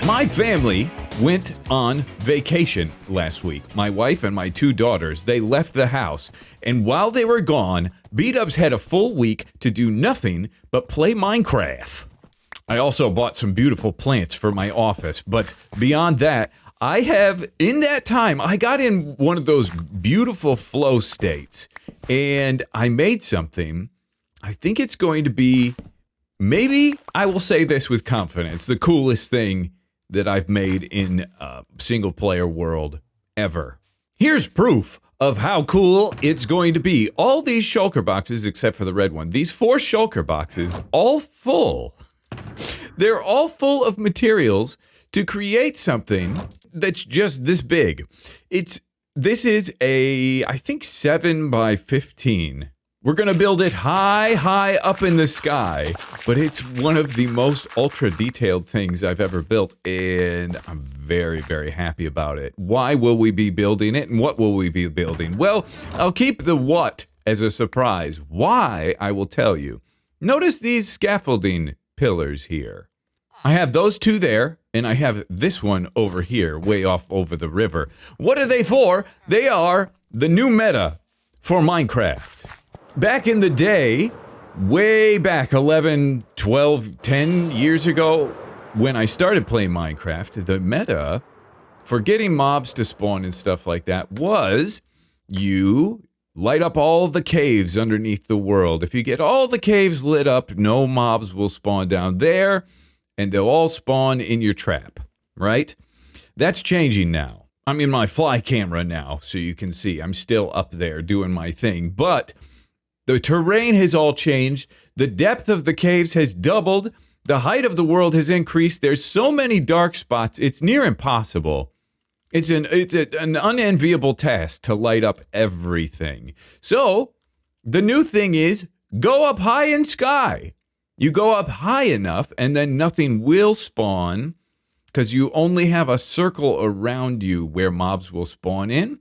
My family went on vacation last week. My wife and my two daughters, they left the house. And while they were gone, B-Dubs had a full week to do nothing but play Minecraft. I also bought some beautiful plants for my office. But beyond that, in that time, I got in one of those beautiful flow states. And I made something. I think it's going to be, maybe I will say this with confidence, the coolest thing that I've made in a single-player world ever. Here's proof of how cool it's going to be. All these shulker boxes, except for the red one, these 4 shulker boxes, all full. They're all full of materials to create something that's just this big. This is I think 7 by 15. We're going to build it high up in the sky, but it's one of the most ultra-detailed things I've ever built, and I'm very, very happy about it. Why will we be building it, and what will we be building? Well, I'll keep the what as a surprise. Why, I will tell you. Notice these scaffolding pillars here. I have those 2 there, and I have this one over here, way off over the river. What are they for? They are the new meta for Minecraft. Back in the day, way back 11, 12, 10 years ago, when I started playing Minecraft, the meta for getting mobs to spawn and stuff like that was you light up all the caves underneath the world. If you get all the caves lit up, no mobs will spawn down there, and they'll all spawn in your trap, right? That's changing now. I'm in my fly camera now, so you can see I'm still up there doing my thing, but the terrain has all changed. The depth of the caves has doubled. The height of the world has increased. There's so many dark spots. It's near impossible. It's an unenviable task to light up everything. So the new thing is go up high in sky. You go up high enough and then nothing will spawn because you only have a circle around you where mobs will spawn in.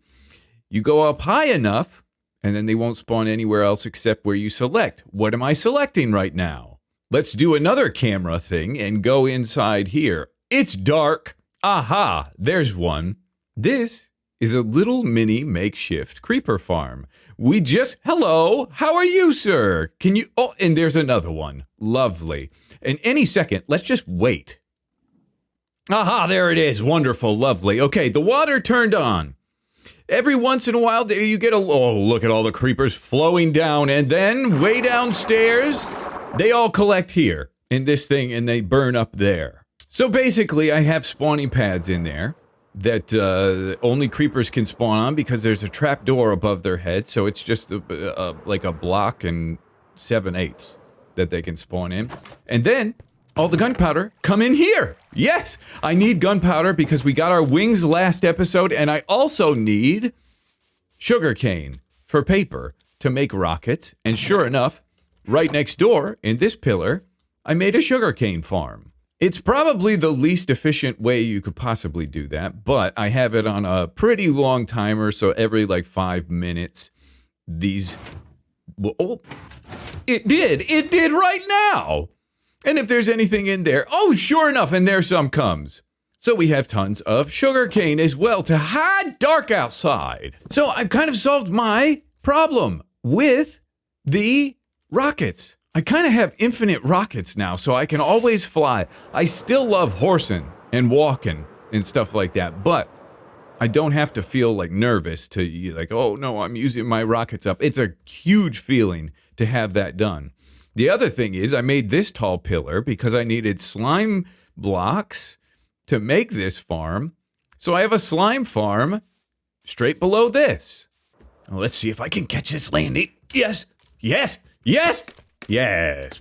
You go up high enough and then they won't spawn anywhere else except where you select. What am I selecting right now? Let's do another camera thing and go inside here. It's dark. Aha, there's one. This is a little mini makeshift creeper farm. Hello, how are you, sir? And there's another one. Lovely. And any second, let's just wait. Aha, there it is. Wonderful, lovely. Okay, the water turned on. Every once in a while, you get look at all the creepers flowing down, and then way downstairs, they all collect here in this thing, and they burn up there. So basically, I have spawning pads in there that only creepers can spawn on because there's a trap door above their head, so it's just like a block and 7/8 that they can spawn in. And then all the gunpowder come in here. Yes, I need gunpowder because we got our wings last episode, and I also need sugarcane for paper to make rockets. And sure enough, right next door in this pillar, I made a sugarcane farm. It's probably the least efficient way you could possibly do that, but I have it on a pretty long timer, so every 5 minutes, it did right now. And if there's anything in there, sure enough, and there some comes. So we have tons of sugarcane as well to hide dark outside. So I've kind of solved my problem with the rockets. I kind of have infinite rockets now, so I can always fly. I still love horsing and walking and stuff like that, but I don't have to feel nervous to oh no, I'm using my rockets up. It's a huge feeling to have that done. The other thing is I made this tall pillar because I needed slime blocks to make this farm. So I have a slime farm straight below this. Well, let's see if I can catch this landing. Yes,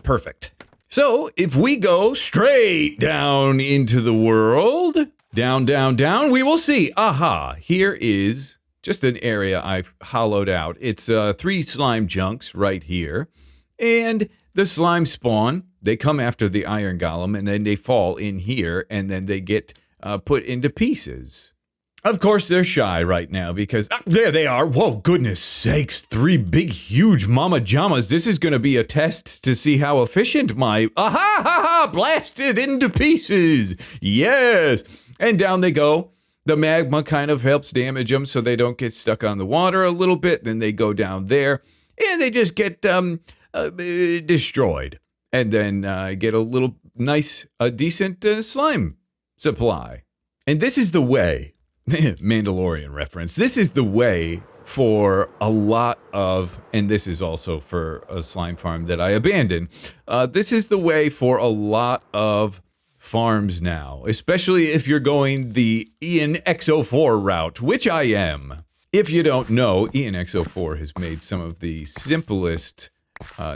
perfect. So if we go straight down into the world, down, we will see. Aha, here is just an area I've hollowed out. It's 3 slime junks right here. And the slime spawn, they come after the iron golem, and then they fall in here, and then they get put into pieces. Of course, they're shy right now because, there they are. Whoa, goodness sakes, 3 big, huge mama jamas. This is going to be a test to see how efficient my, blasted into pieces. Yes. And down they go. The magma kind of helps damage them so they don't get stuck on the water a little bit. Then they go down there and they just get destroyed. And then get a little nice, decent slime supply. And this is the way, Mandalorian reference, this is the way for a lot of, and this is also for a slime farm that I abandoned, this is the way for a lot of farms now, especially if you're going the ENX04 route, which I am. If you don't know, ENX04 has made some of the simplest,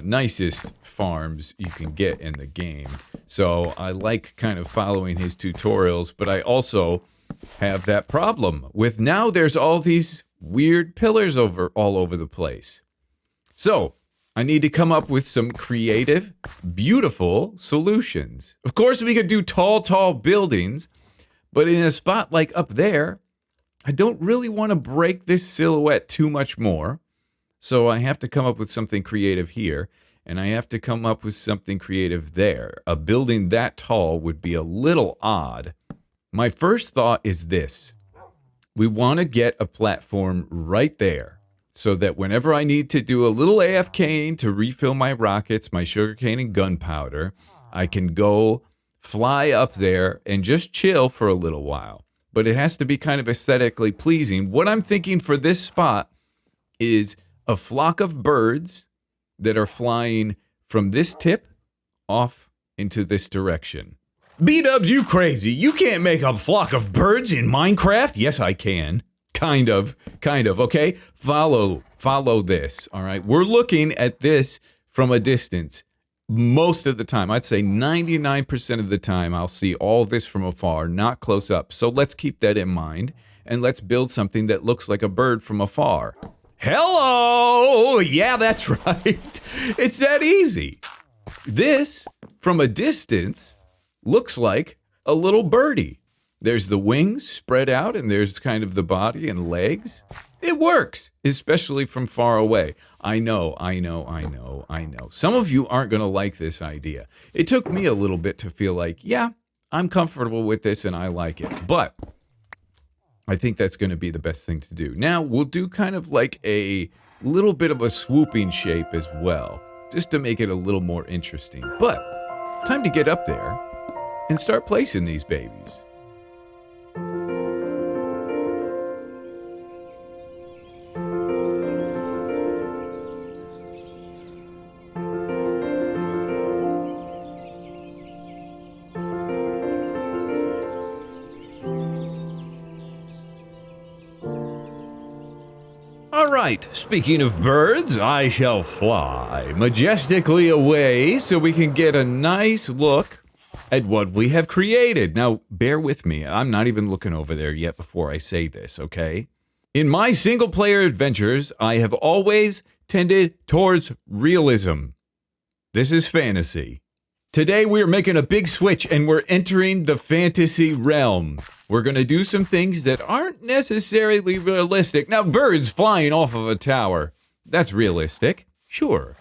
nicest farms you can get in the game. So I like kind of following his tutorials, but I also have that problem with now there's all these weird pillars all over the place. So I need to come up with some creative, beautiful solutions. Of course, we could do tall buildings, but in a spot like up there, I don't really want to break this silhouette too much more. So I have to come up with something creative here, and I have to come up with something creative there. A building that tall would be a little odd. My first thought is this. We want to get a platform right there so that whenever I need to do a little AFKing to refill my rockets, my sugarcane and gunpowder, I can go fly up there and just chill for a little while. But it has to be kind of aesthetically pleasing. What I'm thinking for this spot is a flock of birds that are flying from this tip off into this direction. B-dubs, you crazy. You can't make a flock of birds in Minecraft. Yes, I can. Kind of, okay? Follow this, all right? We're looking at this from a distance. Most of the time, I'd say 99% of the time, I'll see all this from afar, not close up. So let's keep that in mind, and let's build something that looks like a bird from afar. Hello! Yeah, that's right. It's that easy. This, from a distance, looks like a little birdie. There's the wings spread out, and there's kind of the body and legs. It works, especially from far away. I know. Some of you aren't going to like this idea. It took me a little bit to feel like, yeah, I'm comfortable with this and I like it. But I think that's going to be the best thing to do. Now, we'll do kind of like a little bit of a swooping shape as well, just to make it a little more interesting. But time to get up there and start placing these babies. All right, speaking of birds, I shall fly majestically away so we can get a nice look at what we have created. Now, bear with me. I'm not even looking over there yet before I say this, okay? In my single-player adventures, I have always tended towards realism. This is fantasy. Today, we're making a big switch, and we're entering the fantasy realm. We're going to do some things that aren't necessarily realistic. Now, birds flying off of a tower, that's realistic, sure.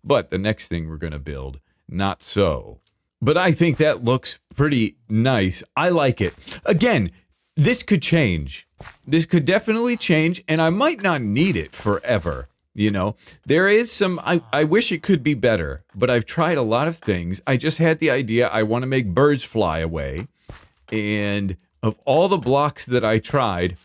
But the next thing we're going to build, not so. But I think that looks pretty nice. I like it. Again, this could change. This could definitely change, and I might not need it forever. You know, there is some, I wish it could be better, but I've tried a lot of things. I just had the idea I want to make birds fly away. And of all the blocks that I tried,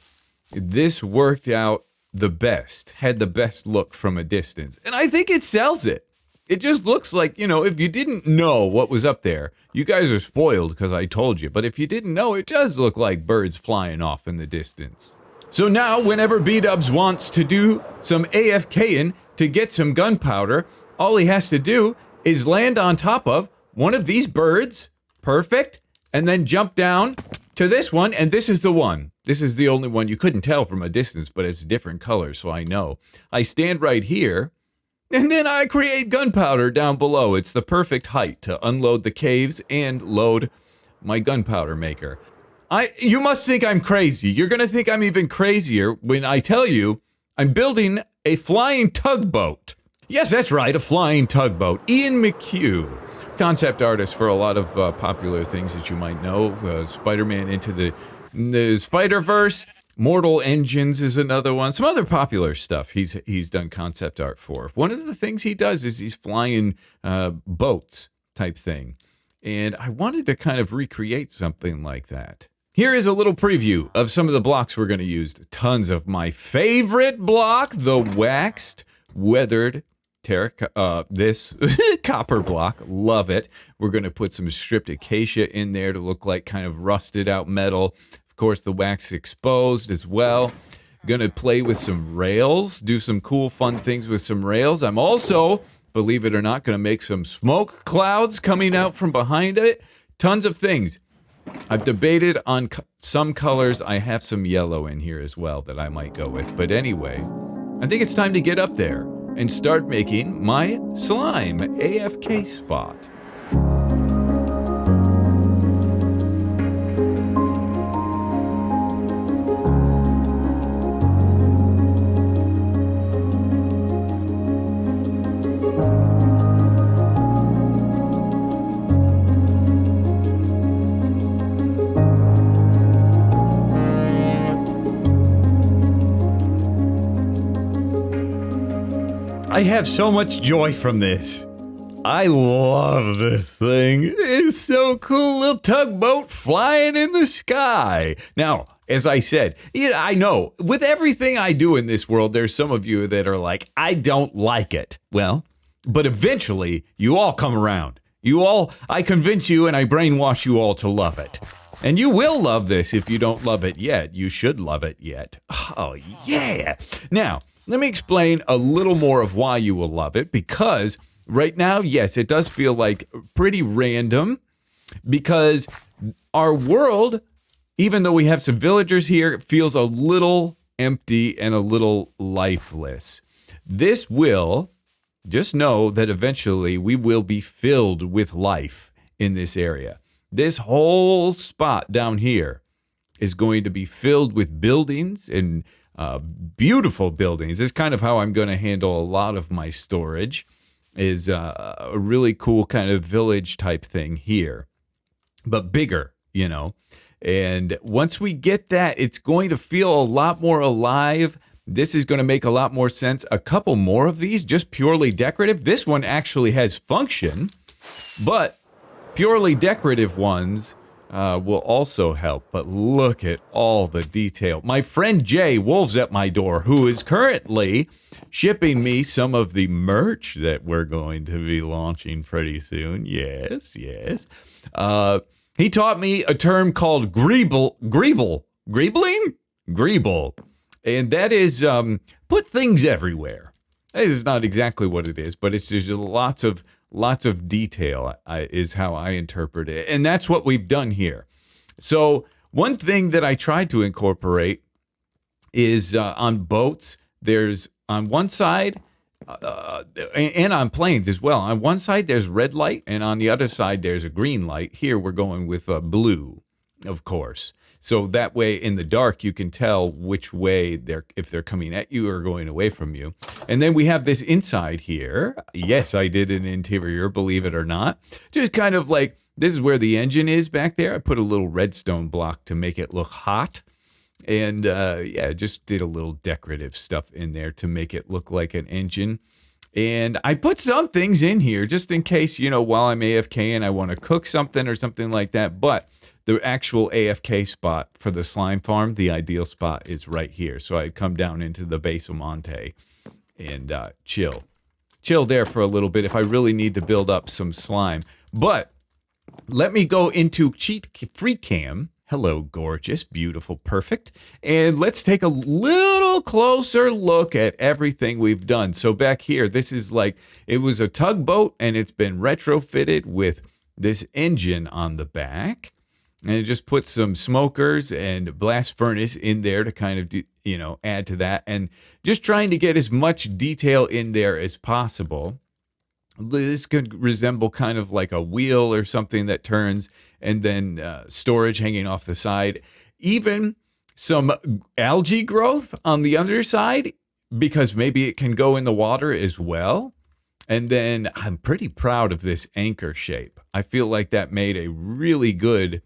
this worked out the best, had the best look from a distance. And I think it sells it. It just looks like, you know, if you didn't know what was up there, you guys are spoiled because I told you. But if you didn't know, it does look like birds flying off in the distance. So now, whenever B-dubs wants to do some AFKing to get some gunpowder, all he has to do is land on top of one of these birds, perfect, and then jump down to this one, and this is the one. This is the only one. You couldn't tell from a distance, but it's different colors, so I know. I stand right here, and then I create gunpowder down below. It's the perfect height to unload the caves and load my gunpowder maker. You must think I'm crazy. You're going to think I'm even crazier when I tell you I'm building a flying tugboat. Yes, that's right, a flying tugboat. Ian McHugh, concept artist for a lot of popular things that you might know. Spider-Man Into the Spider-Verse. Mortal Engines is another one. Some other popular stuff he's done concept art for. One of the things he does is he's flying boats type thing. And I wanted to kind of recreate something like that. Here is a little preview of some of the blocks we're going to use. Tons of my favorite block, the waxed, weathered this copper block. Love it. We're going to put some stripped acacia in there to look like kind of rusted out metal. Of course, the wax exposed as well. Going to play with some rails, do some cool, fun things with some rails. I'm also, believe it or not, going to make some smoke clouds coming out from behind it. Tons of things. I've debated on some colors. I have some yellow in here as well that I might go with. But anyway, I think it's time to get up there and start making my slime AFK spot. I have so much joy from this. I love this thing. It's so cool, little tugboat flying in the sky. Now, as I said, I know with everything I do in this world, there's some of you that are like, I don't like it. Well, but eventually you all come around. I convince you and I brainwash you all to love it. And you will love this if you don't love it yet. You should love it yet. Oh, yeah. Now, let me explain a little more of why you will love it, because right now, yes, it does feel like pretty random, because our world, even though we have some villagers here, feels a little empty and a little lifeless. This will, just know that eventually we will be filled with life in this area. This whole spot down here is going to be filled with buildings and beautiful buildings. This is kind of how I'm going to handle a lot of my storage, is a really cool kind of village type thing here, but bigger, And once we get that, it's going to feel a lot more alive. This is going to make a lot more sense. A couple more of these, just purely decorative. This one actually has function, but purely decorative ones will also help. But look at all the detail. My friend Jay Wolf's at my door, who is currently shipping me some of the merch that we're going to be launching pretty soon. Yes. He taught me a term called greeble. And that is put things everywhere. This is not exactly what it is, but it's just lots of detail is how I interpret it. And that's what we've done here. So one thing that I tried to incorporate is on boats, there's on one side, and on planes as well. On one side, there's red light, and on the other side, there's a green light. Here, we're going with blue, of course. So that way, in the dark, you can tell which way if they're coming at you or going away from you. And then we have this inside here. Yes, I did an interior, believe it or not. Just kind of like, this is where the engine is back there. I put a little redstone block to make it look hot. And just did a little decorative stuff in there to make it look like an engine. And I put some things in here just in case, while I'm AFK and I want to cook something or something like that. But the actual AFK spot for the slime farm, the ideal spot is right here. So I'd come down into the base of Monte and chill there for a little bit if I really need to build up some slime. But let me go into Cheat Free Cam. Hello, gorgeous, beautiful, perfect. And let's take a little closer look at everything we've done. So back here, this is like, it was a tugboat and it's been retrofitted with this engine on the back. And it just put some smokers and blast furnace in there to kind of, add to that. And just trying to get as much detail in there as possible. This could resemble kind of like a wheel or something that turns, and then storage hanging off the side. Even some algae growth on the underside, because maybe it can go in the water as well. And then I'm pretty proud of this anchor shape. I feel like that made a really good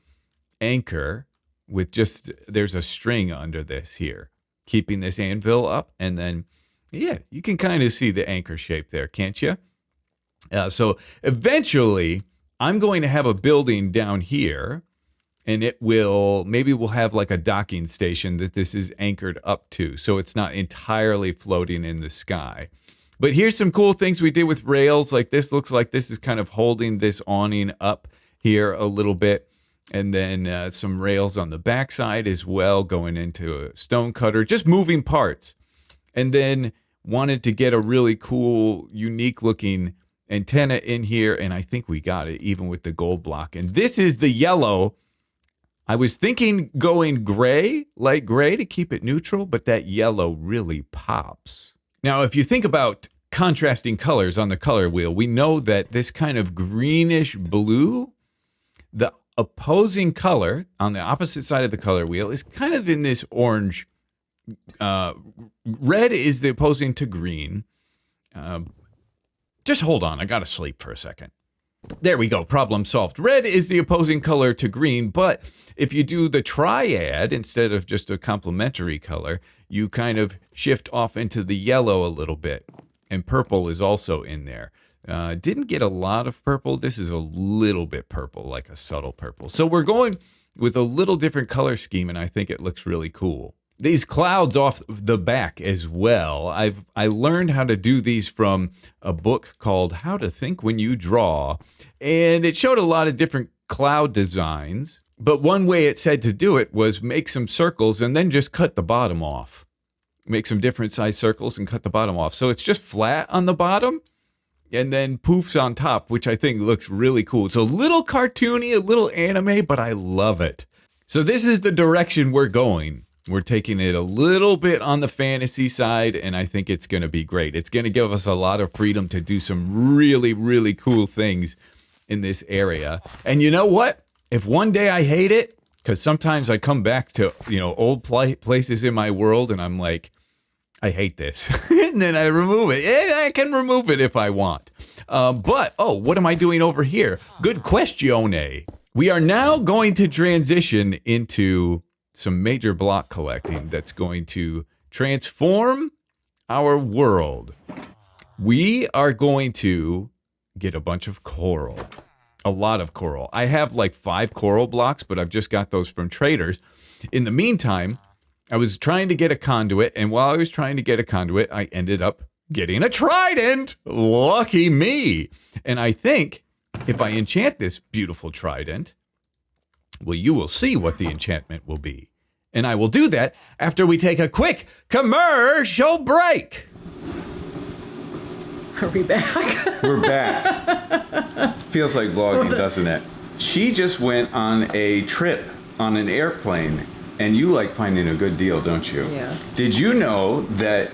anchor with just, there's a string under this here, keeping this anvil up. And then, yeah, you can kind of see the anchor shape there, can't you? So eventually I'm going to have a building down here, and maybe we'll have like a docking station that this is anchored up to, so it's not entirely floating in the sky. But here's some cool things we did with rails. Like this looks like this is kind of holding this awning up here a little bit. And then some rails on the backside as well, going into a stone cutter, just moving parts. And then wanted to get a really cool, unique looking antenna in here. And I think we got it even with the gold block. And this is the yellow. I was thinking going gray, light gray to keep it neutral, but that yellow really pops. Now, if you think about contrasting colors on the color wheel, we know that this kind of greenish blue, the opposing color on the opposite side of the color wheel is kind of in this orange. Red is the opposing to green. Just hold on, I gotta sleep for a second. There we go, problem solved. Red is the opposing color to green, but if you do the triad instead of just a complementary color, you kind of shift off into the yellow a little bit. And purple is also in there. Didn't get a lot of purple. This is a little bit purple, like a subtle purple. So we're going with a little different color scheme, and I think it looks really cool. These clouds off the back as well. I learned how to do these from a book called How to Think When You Draw, and it showed a lot of different cloud designs. But one way it said to do it was make some circles and then just cut the bottom off. Make some different size circles and cut the bottom off. So it's just flat on the bottom and then poofs on top, which I think looks really cool. It's a little cartoony, a little anime, but I love it. So this is the direction we're going. We're taking it a little bit on the fantasy side, and I think it's going to be great. It's going to give us a lot of freedom to do some really, really cool things in this area. And you know what? If one day I hate it, because sometimes I come back to, old places in my world, and I'm like, I hate this. And then I remove it. I can remove it if I want. But what am I doing over here? Good question. We are now going to transition into some major block collecting that's going to transform our world. We are going to get a bunch of coral. A lot of coral. I have like 5 coral blocks, but I've just got those from traders. In the meantime, I was trying to get a conduit, and while I was trying to get a conduit, I ended up getting a trident. Lucky me. And I think if I enchant this beautiful trident, well, you will see what the enchantment will be. And I will do that after we take a quick commercial break. Are we back? We're back. Feels like vlogging, doesn't it? She just went on a trip on an airplane, and you like finding a good deal, don't you? Yes. Did you know that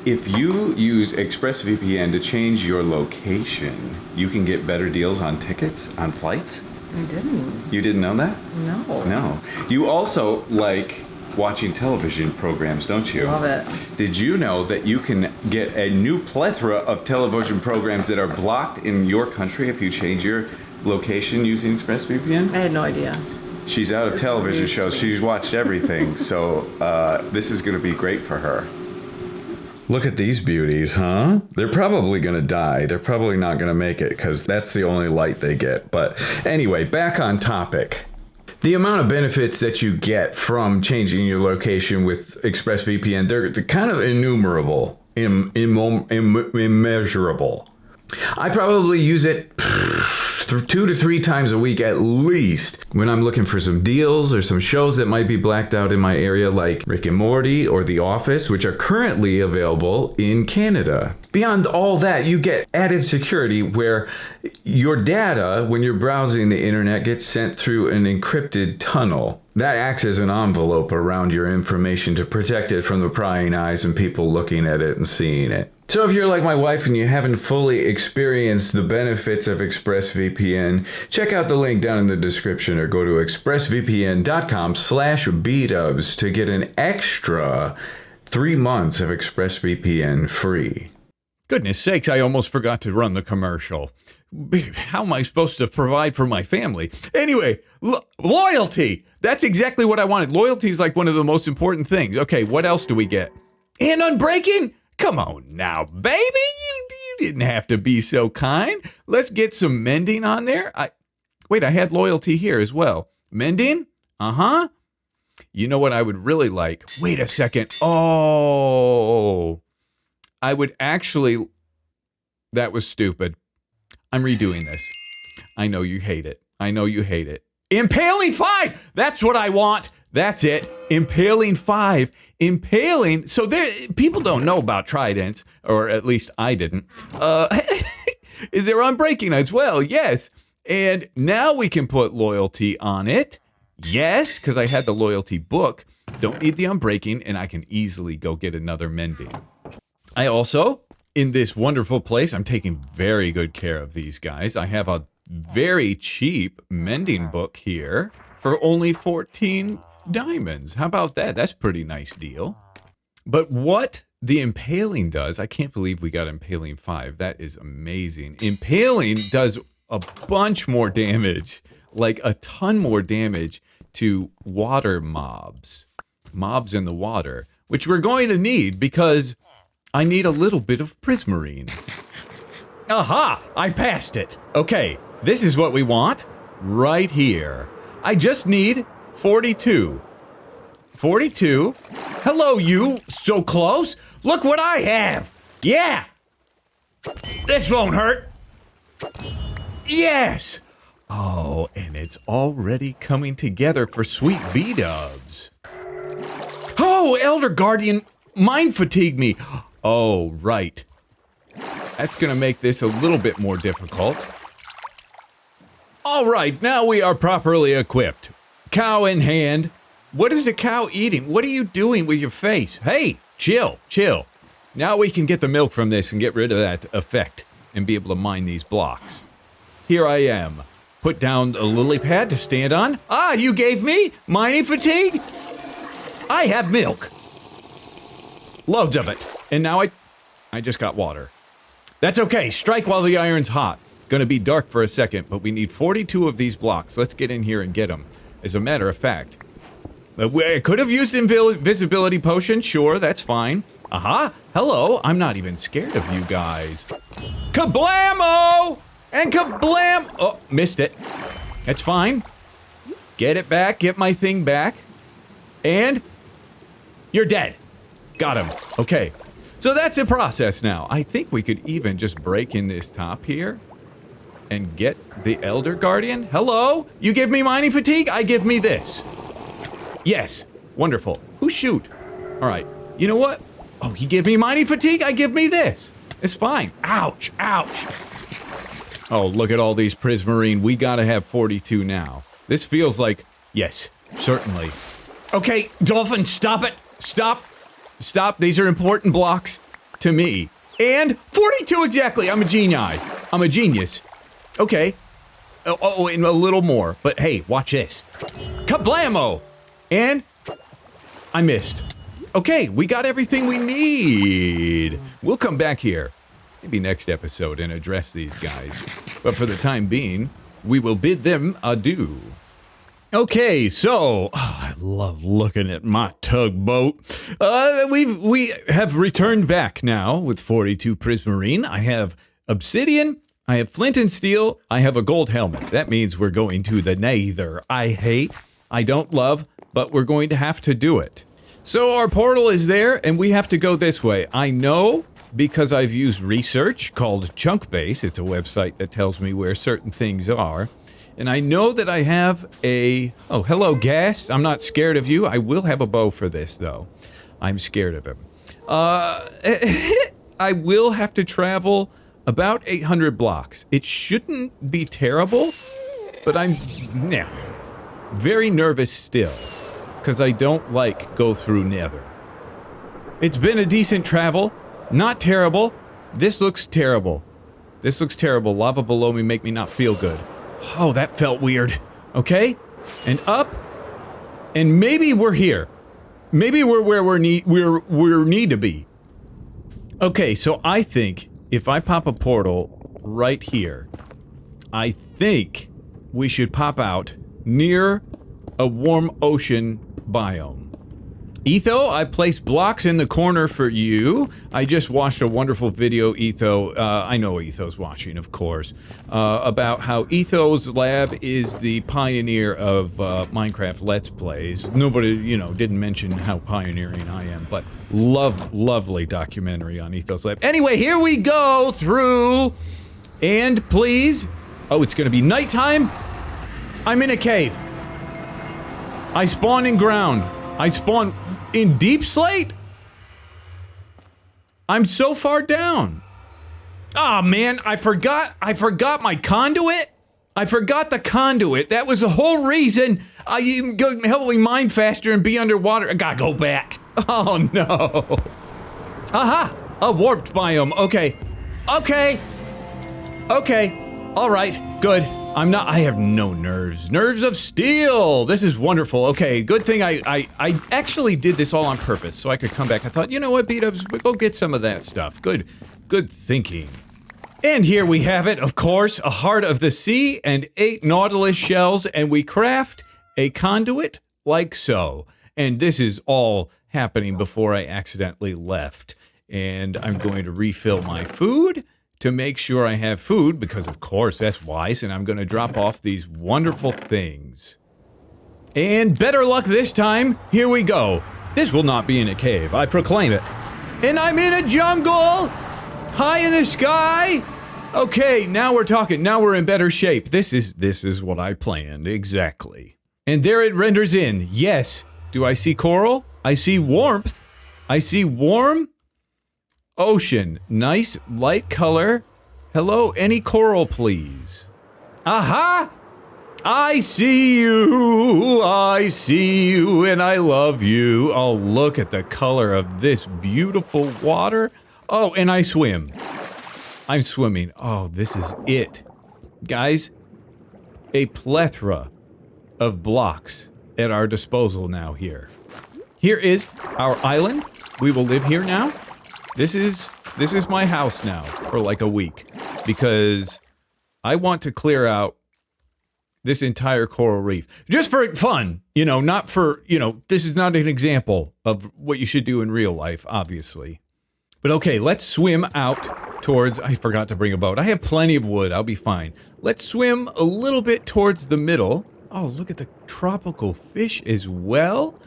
if you use ExpressVPN to change your location, you can get better deals on tickets, on flights? I didn't. You didn't know that? No. No. You also like watching television programs, don't you? Love it. Did you know that you can get a new plethora of television programs that are blocked in your country if you change your location using ExpressVPN? I had no idea. She's out of television shows. She's watched everything, so this is going to be great for her. Look at these beauties, huh? They're probably going to die. They're probably not going to make it because that's the only light they get. But anyway, back on topic. The amount of benefits that you get from changing your location with ExpressVPN, they're kind of innumerable, immeasurable. I probably use it 2 to 3 times a week at least when I'm looking for some deals or some shows that might be blacked out in my area, like Rick and Morty or The Office, which are currently available in Canada. Beyond all that, you get added security where your data, when you're browsing the internet, gets sent through an encrypted tunnel. That acts as an envelope around your information to protect it from the prying eyes and people looking at it and seeing it. So if you're like my wife and you haven't fully experienced the benefits of ExpressVPN, check out the link down in the description or go to expressvpn.com/bdubs to get an extra 3 months of ExpressVPN free. Goodness sakes, I almost forgot to run the commercial. How am I supposed to provide for my family? Anyway, loyalty. That's exactly what I wanted. Loyalty is like one of the most important things. Okay, what else do we get? And unbreaking? Come on now, baby. You didn't have to be so kind. Let's get some mending on there. Wait, I had loyalty here as well. Mending? Uh-huh. You know what I would really like? Wait a second. Oh, I would actually... That was stupid. I'm redoing this. I know you hate it. I know you hate it. Impaling 5! That's what I want. That's it. Impaling 5. Impaling. So people don't know about tridents, or at least I didn't. Is there unbreaking as well? Yes. And now we can put loyalty on it. Yes, because I had the loyalty book. Don't need the unbreaking, and I can easily go get another mending. I also, in this wonderful place, I'm taking very good care of these guys. I have a very cheap mending book here for only 14 diamonds. How about that? That's a pretty nice deal. But what the impaling does, I can't believe we got impaling 5. That is amazing. Impaling does a bunch more damage, like a ton more damage to water mobs in the water, which we're going to need because I need a little bit of prismarine. Aha! I passed it. Okay, this is what we want right here. I just need 42. 42. Hello, you. So close. Look what I have. Yeah. This won't hurt. Yes. Oh, and it's already coming together for sweet B-dubs. Oh, Elder Guardian, mind fatigue me. Oh, right. That's going to make this a little bit more difficult. All right, now we are properly equipped. Cow in hand. What is the cow eating? What are you doing with your face? Hey, chill. Now we can get the milk from this and get rid of that effect and be able to mine these blocks. Here I am. Put down a lily pad to stand on. Ah, you gave me mining fatigue? I have milk. Loads of it. And now I just got water. That's okay. Strike while the iron's hot. Gonna be dark for a second, but we need 42 of these blocks. Let's get in here and get them. As a matter of fact, I could have used invisibility potion. Sure, that's fine. Aha. Hello. I'm not even scared of you guys. Kablamo! And kablam! Oh, missed it. That's fine. Get it back. Get my thing back. And you're dead. Got him. Okay. So that's a process now. I think we could even just break in this top here and get the Elder Guardian. Hello? You give me mining fatigue? I give me this. Yes. Wonderful. Who shoot? All right. You know what? Oh, he gave me mining fatigue? I give me this. It's fine. Ouch. Ouch. Oh, look at all these prismarine. We gotta have 42 now. This feels like... Yes, certainly. Okay, Dolphin, stop it. Stop. These are important blocks to me. And 42 exactly. I'm a genius. Okay. Oh, and a little more. But hey, watch this. Kablamo! And I missed. Okay, we got everything we need. We'll come back here. Maybe next episode and address these guys. But for the time being, we will bid them adieu. Okay, so I love looking at my tugboat. We have returned back now with 42 prismarine. I have obsidian, I have flint and steel, I have a gold helmet. That means we're going to the nether. I hate, I don't love, but we're going to have to do it. So our portal is there and we have to go this way. I know because I've used research called Chunkbase. It's a website that tells me where certain things are. And I know that I have a... Oh, hello, Gas. I'm not scared of you. I will have a bow for this, though. I'm scared of him. I will have to travel about 800 blocks. It shouldn't be terrible, but I'm very nervous still, because I don't like go through nether. It's been a decent travel. Not terrible. This looks terrible. Lava below me make me not feel good. Oh, that felt weird. Okay, and up, and maybe we're here. Maybe we're where we need to be. Okay, so I think if I pop a portal right here, I think we should pop out near a warm ocean biome. Etho, I placed blocks in the corner for you. I just watched a wonderful video, Etho. I know Etho's watching, of course, about how Etho's lab is the pioneer of Minecraft Let's Plays. Nobody, didn't mention how pioneering I am, but lovely documentary on Etho's lab. Anyway, here we go through, and please, it's going to be nighttime. I'm in a cave. I spawn in ground. I spawn in deep slate? I'm so far down. Ah, man, I forgot my conduit. I forgot the conduit. That was the whole reason you help me mine faster and be underwater. I gotta go back. Oh, no. Aha! A warped biome. Okay. All right, good. I have no nerves. Nerves of steel! This is wonderful. Okay, good thing I actually did this all on purpose so I could come back. I thought, you know what, B-dubs, go get some of that stuff. Good thinking. And here we have it, of course, a heart of the sea and 8 nautilus shells, and we craft a conduit like so. And this is all happening before I accidentally left. And I'm going to refill my food to make sure I have food, because of course that's wise, and I'm going to drop off these wonderful things. And better luck this time. Here we go. This will not be in a cave, I proclaim it. And I'm in a jungle, high in the sky. Okay, now we're talking. Now we're in better shape. This is what I planned, exactly. And there it renders in. Yes. Do I see coral? I see warmth. I see warm ocean. Nice light color. Hello, any coral, please? Aha! I see you, and I love you. Oh, look at the color of this beautiful water. Oh, and I swim. I'm swimming. Oh, this is it. Guys, a plethora of blocks at our disposal now here. Here is our island. We will live here now. This is my house now for like a week, because I want to clear out this entire coral reef just for fun, not for, this is not an example of what you should do in real life, obviously. But okay, let's swim out towards, I forgot to bring a boat. I have plenty of wood. I'll be fine. Let's swim a little bit towards the middle. Oh, look at the tropical fish as well.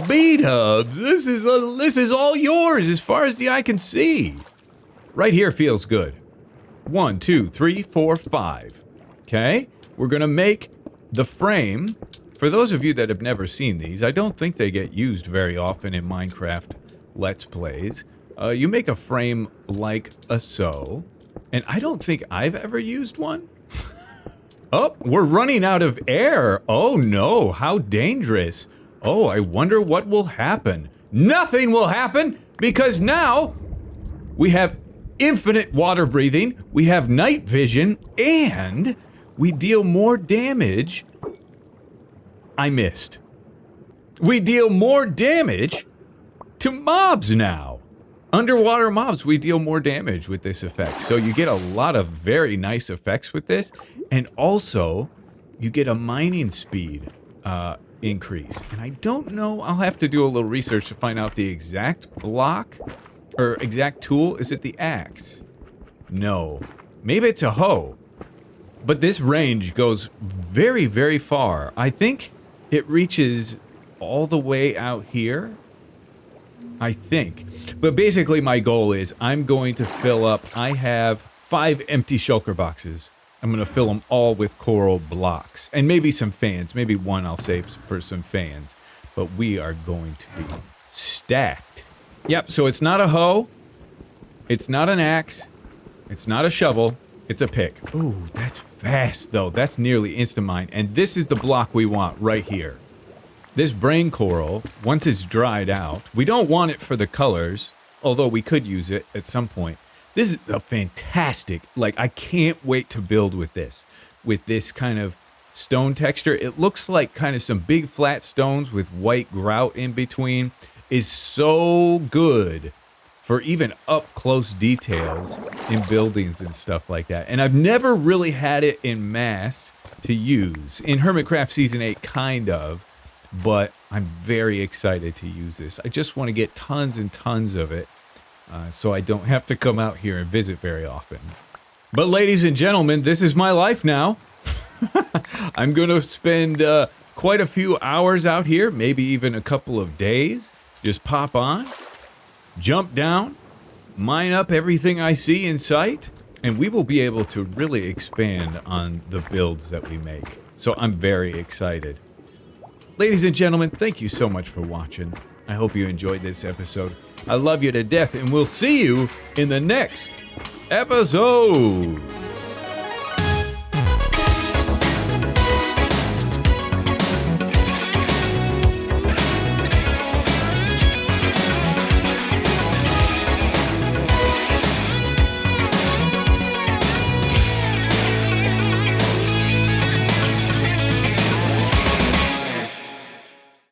B-dubs, this is all yours as far as the eye can see. Right here feels good. 1, 2, 3, 4, 5. Okay, we're gonna make the frame. For those of you that have never seen these, I don't think they get used very often in Minecraft Let's Plays. You make a frame like so, and I don't think I've ever used one. Oh, we're running out of air. Oh no, how dangerous. Oh, I wonder what will happen. Nothing will happen, because now we have infinite water breathing, we have night vision, and we deal more damage. I missed. We deal more damage to mobs now. Underwater mobs, we deal more damage with this effect. So you get a lot of very nice effects with this, and also you get a mining speed increase. And I don't know, I'll have to do a little research to find out the exact block or exact tool. Is it the axe? No. Maybe it's a hoe. But this range goes very, very far. I think it reaches all the way out here. I think. But basically my goal is I'm going to fill up, I have 5 empty shulker boxes. I'm going to fill them all with coral blocks. And maybe some fans. Maybe one I'll save for some fans. But we are going to be stacked. Yep, so it's not a hoe. It's not an axe. It's not a shovel. It's a pick. Ooh, that's fast, though. That's nearly instamine. And this is the block we want right here. This brain coral, once it's dried out, we don't want it for the colors, although we could use it at some point. This is a fantastic, I can't wait to build with this kind of stone texture. It looks like kind of some big flat stones with white grout in between. Is so good for even up-close details in buildings and stuff like that. And I've never really had it in mass to use. In Hermitcraft Season 8, kind of, but I'm very excited to use this. I just want to get tons and tons of it so I don't have to come out here and visit very often. But ladies and gentlemen, this is my life now. I'm going to spend quite a few hours out here, maybe even a couple of days. Just pop on, jump down, mine up everything I see in sight, and we will be able to really expand on the builds that we make. So I'm very excited. Ladies and gentlemen, thank you so much for watching. I hope you enjoyed this episode. I love you to death, and we'll see you in the next episode.